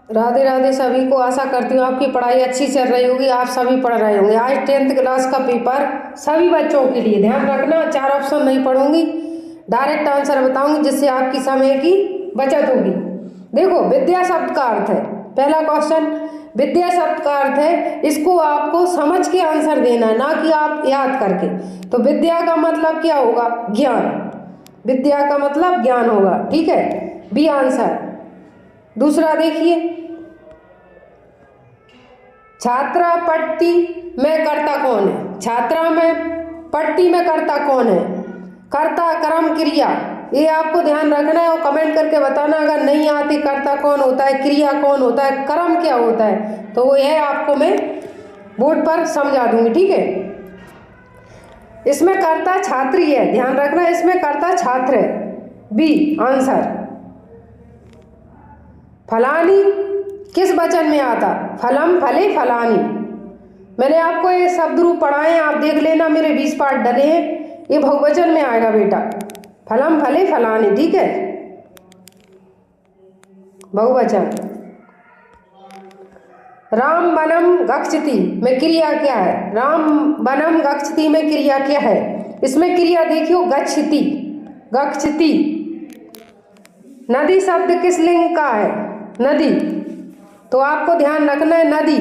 राधे राधे सभी को। आशा करती हूँ आपकी पढ़ाई अच्छी चल रही होगी, आप सभी पढ़ रहे होंगे। आज 10th क्लास का पेपर सभी बच्चों के लिए, ध्यान रखना 4 ऑप्शन नहीं पढ़ूंगी, डायरेक्ट आंसर बताऊंगी, जिससे आपकी समय की बचत होगी। देखो, विद्या शब्द का अर्थ है, पहला क्वेश्चन, विद्या शब्द का अर्थ है, इसको आपको समझ के आंसर देना है, ना कि आप याद करके। तो विद्या का मतलब क्या होगा? ज्ञान। विद्या का मतलब ज्ञान होगा, ठीक है, बी आंसर। दूसरा देखिए, छात्रा पट्टी में कर्ता कौन है? छात्रा में पट्टी में कर्ता कौन है? कर्ता, कर्म, क्रिया, ये आपको ध्यान रखना है और कमेंट करके बताना अगर नहीं आती। कर्ता कौन होता है, क्रिया कौन होता है, कर्म क्या होता है, तो वो यह आपको मैं बोर्ड पर समझा दूंगी, ठीक है। इसमें कर्ता छात्री है, ध्यान रखना, इसमें कर्ता छात्र है, बी आंसर। फलानी किस वचन में आता? फलम, फले, फलानी। मैंने आपको ये शब्द रूप पढ़ाए हैं, आप देख लेना, मेरे 20 पार्ट डले हैं, ये बहुवचन में आएगा बेटा, फलम, फले, फलानी, ठीक है, बहुवचन। राम वनम गच्छति में क्रिया क्या है? राम वनम गच्छति में क्रिया क्या है? इसमें क्रिया देखियो, गच्छति, गच्छति। नदी शब्द किस लिंग का है? नदी, तो आपको ध्यान रखना है, नदी,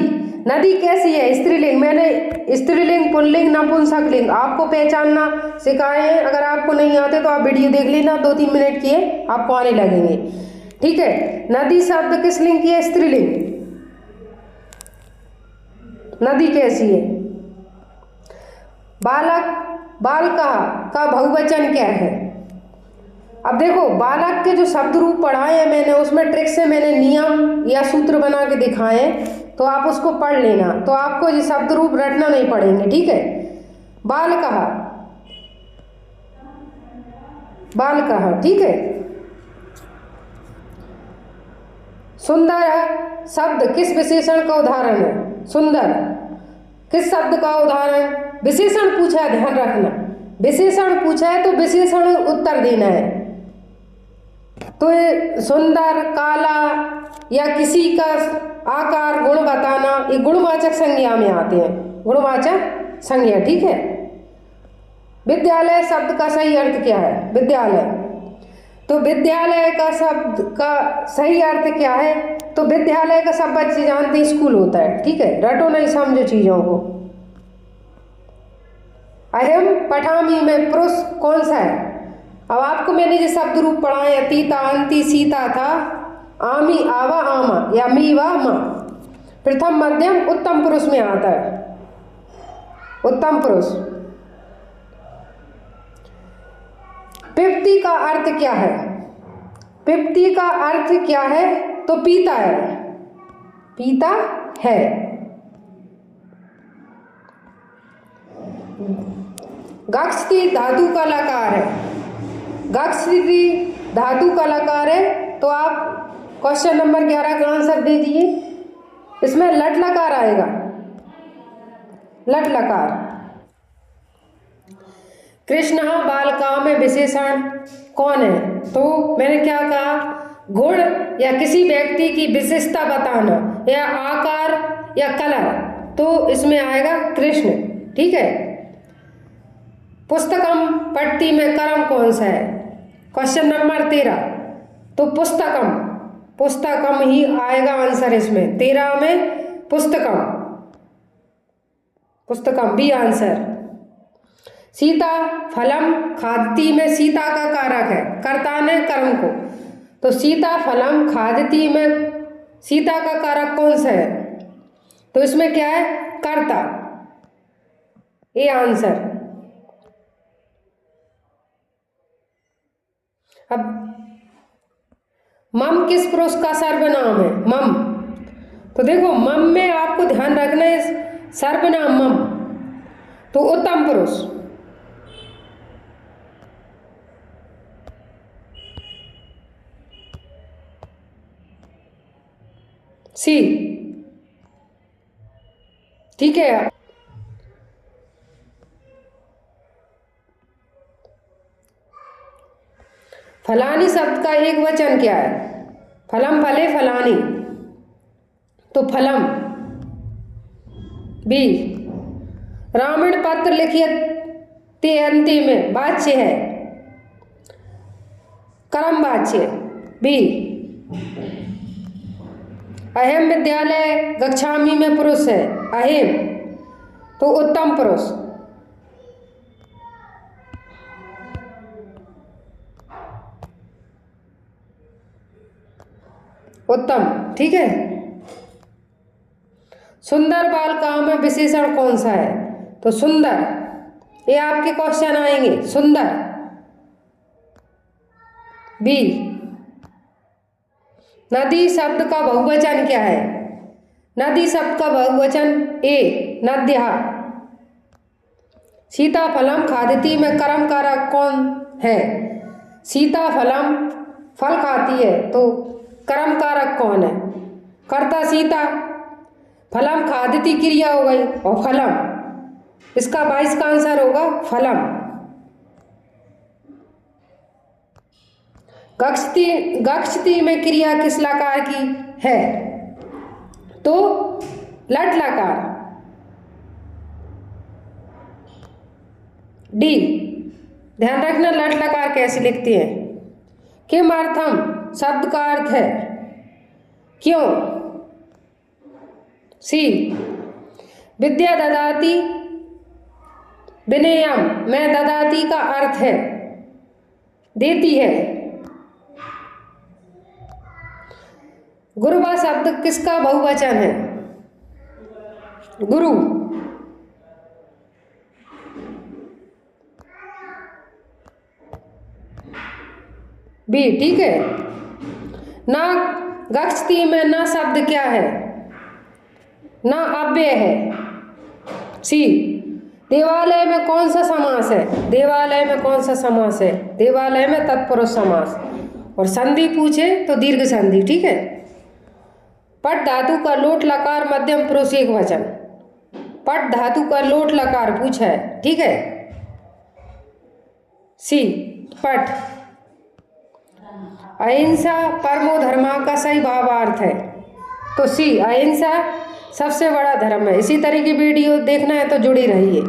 नदी कैसी है? स्त्रीलिंग। मैंने स्त्रीलिंग, पुल्लिंग, नपुंसक लिंग आपको पहचानना सिखाए हैं। अगर आपको नहीं आते तो आप वीडियो देख लेना, 2-3 मिनट की है, आपको आने लगेंगे, ठीक है। नदी शब्द किस लिंग की है? स्त्रीलिंग। नदी कैसी है? बालक, बालका का बहुवचन क्या है? अब देखो, बालक के जो शब्द रूप पढ़ाए हैं मैंने, उसमें ट्रिक से मैंने नियम या सूत्र बना के दिखाए हैं, तो आप उसको पढ़ लेना, तो आपको ये शब्द रूप रटना नहीं पड़ेंगे, ठीक है। बालकः, बालकः, ठीक है। सुंदर शब्द किस विशेषण का उदाहरण है? सुंदर किस शब्द का उदाहरण? विशेषण पूछा है, ध्यान रखना, विशेषण पूछा है तो विशेषण उत्तर देना है। तो ये सुंदर, काला या किसी का आकार, गुण बताना, ये गुणवाचक संज्ञा में आते हैं, गुणवाचक संज्ञा, ठीक है। विद्यालय शब्द का सही अर्थ क्या है? विद्यालय, तो विद्यालय का शब्द का सही अर्थ क्या है? तो विद्यालय का सब बच्चे जानते हैं स्कूल होता है, ठीक है, रटो नहीं, समझो चीजों को। अहम पठामी में पुरुष कौन सा है? अब आपको मैंने जो शब्द रूप पढ़ाए, अतीता, अंति, सीता था, आमी, आवा, आमा, या मी, वा, मा। प्रथम, मध्यम, उत्तम पुरुष में आता है, उत्तम पुरुष। पिप्ति का अर्थ क्या है? पिप्ति का अर्थ क्या है? तो पीता है, पीता है। गच्छति धातु का लकार है, गच्छति धातु का लकार है, तो आप क्वेश्चन नंबर 11 का आंसर दे दीजिए। इसमें लट लकार आएगा, लट लकार। कृष्ण बालका में विशेषण कौन है? तो मैंने क्या कहा, गुण या किसी व्यक्ति की विशेषता बताना, या आकार या कलर, तो इसमें आएगा कृष्ण, ठीक है। पुस्तकम पट्टी में कर्म कौन सा है? क्वेश्चन नंबर 13, तो पुस्तकम, पुस्तकम ही आएगा आंसर इसमें, 13 में पुस्तकम, पुस्तकम, बी आंसर। सीता फलम खादती में सीता का कारक है, कर्ता ने कर्म को, तो सीता फलम खादती में सीता का कारक कौन सा है? तो इसमें क्या है? कर्ता, ये आंसर। अब मम किस पुरुष का सर्वनाम है? मम, तो देखो मम में आपको ध्यान रखना है, सर्वनाम मम, तो उत्तम पुरुष। सी, ठीक है। फलानी शब्द का एक वचन क्या है? फलम, फले, फलानी, तो फलम। बी, रामायण पत्र लिखिए ते अंतिम वाच्य है, कर्म वाच्य। बी, अहम विद्यालय गच्छामि में पुरुष है, अहम तो उत्तम पुरुष। उत्तम, ठीक है। सुंदर बालिकाओं में विशेषण कौन सा है? तो सुंदर, ये आपके क्वेश्चन आएंगे, सुंदर। बी, नदी शब्द का बहुवचन क्या है? नदी शब्द का बहुवचन ए, नद्यः। सीताफलम खादिति में कर्म कारक कौन है? सीताफलम फल खाती है तो कर्म कारक कौन है? कर्ता सीता, फलम खादिति क्रिया हो गई और फलम, इसका 22 का आंसर होगा फलम। गच्छति, गच्छति में क्रिया किस लकार की है? तो लट लकार। डी, ध्यान रखना लट लकार कैसे लिखते हैं। किमर्थम शब्द का अर्थ है क्यों। सी, विद्या ददाति विनयम में ददाति का अर्थ है देती है। गुरुवा शब्द किसका बहुवचन है? गुरु। बी, ठीक है। ना गच्छति में ना शब्द क्या है? ना अव्यय है। सी, देवालय में कौन सा समास है? देवालय में कौन सा समास है? देवालय में तत्पुरुष समास। और संधि पूछे तो दीर्घ संधि, ठीक है। पट धातु का लोट लकार मध्यम पुरुष एक वचन। पट धातु का लोट लकार पूछा है, ठीक है। सी, पट। अहिंसा परमो धर्मा का सही भावार्थ है। तो सी, अहिंसा सबसे बड़ा धर्म है। इसी तरह की वीडियो देखना है तो जुड़ी रहिए।